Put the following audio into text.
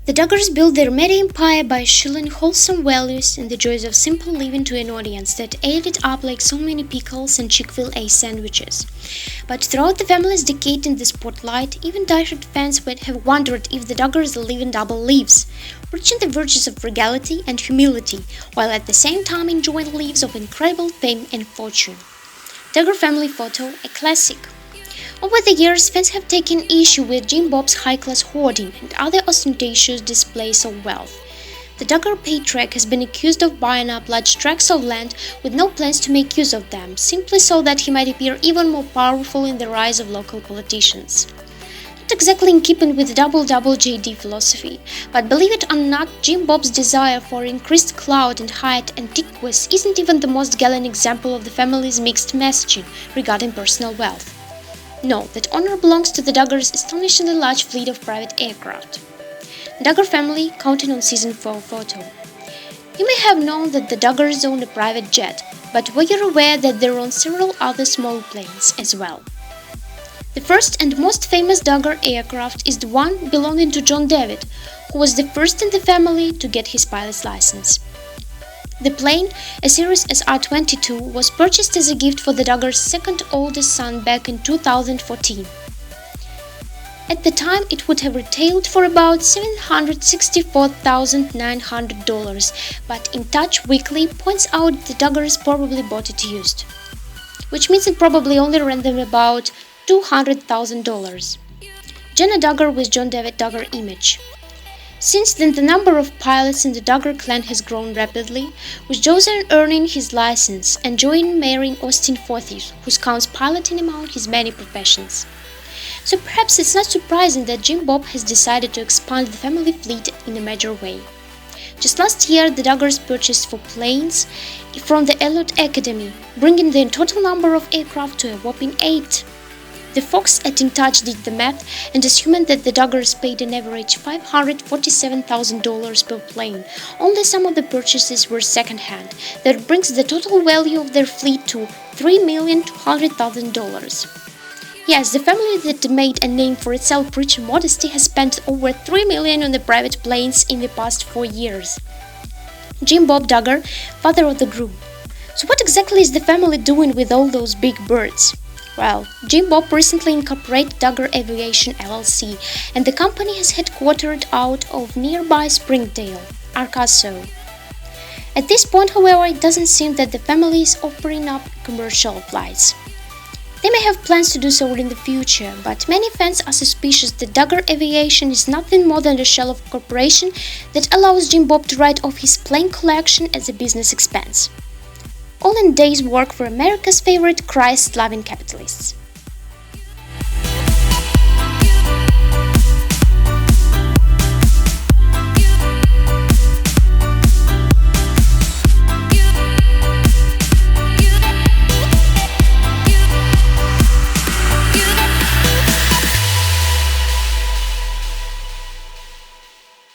The Duggars built their media empire by shilling wholesome values and the joys of simple living to an audience that ate it up like so many pickles and Chick-fil-A sandwiches. But throughout the family's decade in the spotlight, even diehard fans would have wondered if the Duggars live in double lives, preaching the virtues of frugality and humility, while at the same time enjoying lives of incredible fame and fortune. Duggar family photo, a classic. Over the years, fans have taken issue with Jim Bob's high-class hoarding and other ostentatious displays of wealth. The Duggar patriarch has been accused of buying up large tracts of land with no plans to make use of them, simply so that he might appear even more powerful in the eyes of local politicians. Not exactly in keeping with WWJD philosophy, but believe it or not, Jim Bob's desire for increased clout and high antiquities isn't even the most gallant example of the family's mixed messaging regarding personal wealth. No, that honor belongs to the Duggars' astonishingly large fleet of private aircraft. Duggar family counting on season 4 photo. You may have known that the Duggars own a private jet, but were you aware that they own several other small planes as well? The first and most famous Duggar aircraft is the one belonging to John David, who was the first in the family to get his pilot's license. The plane, a Cirrus SR22, was purchased as a gift for the Duggars' second oldest son back in 2014. At the time, it would have retailed for about $764,900, but In Touch Weekly points out the Duggars probably bought it used, which means it probably only ran them about $200,000. Jenna Duggar with John David Duggar image. Since then, the number of pilots in the Duggar clan has grown rapidly, with Joseph earning his license and Joanne marrying Austin Forsyth, who counts piloting among his many professions. So perhaps it's not surprising that Jim Bob has decided to expand the family fleet in a major way. Just last year, the Duggars purchased 4 planes from the Elliott Academy, bringing the total number of aircraft to a whopping 8. The folks at In Touch did the math and assuming that the Duggars paid an average $547,000 per plane. Only some of the purchases were second-hand. That brings the total value of their fleet to $3,200,000. Yes, the family that made a name for itself preaching modesty has spent over $3 million on the private planes in the past 4 years. Jim Bob Duggar, father of the group. So what exactly is the family doing with all those big birds? Well, Jim Bob recently incorporated Duggar Aviation LLC, and the company is headquartered out of nearby Springdale, Arkansas. At this point, however, it doesn't seem that the family is offering up commercial flights. They may have plans to do so in the future, but many fans are suspicious that Duggar Aviation is nothing more than a shell of a corporation that allows Jim Bob to write off his plane collection as a business expense. All in a day's work for America's favorite Christ-loving capitalists.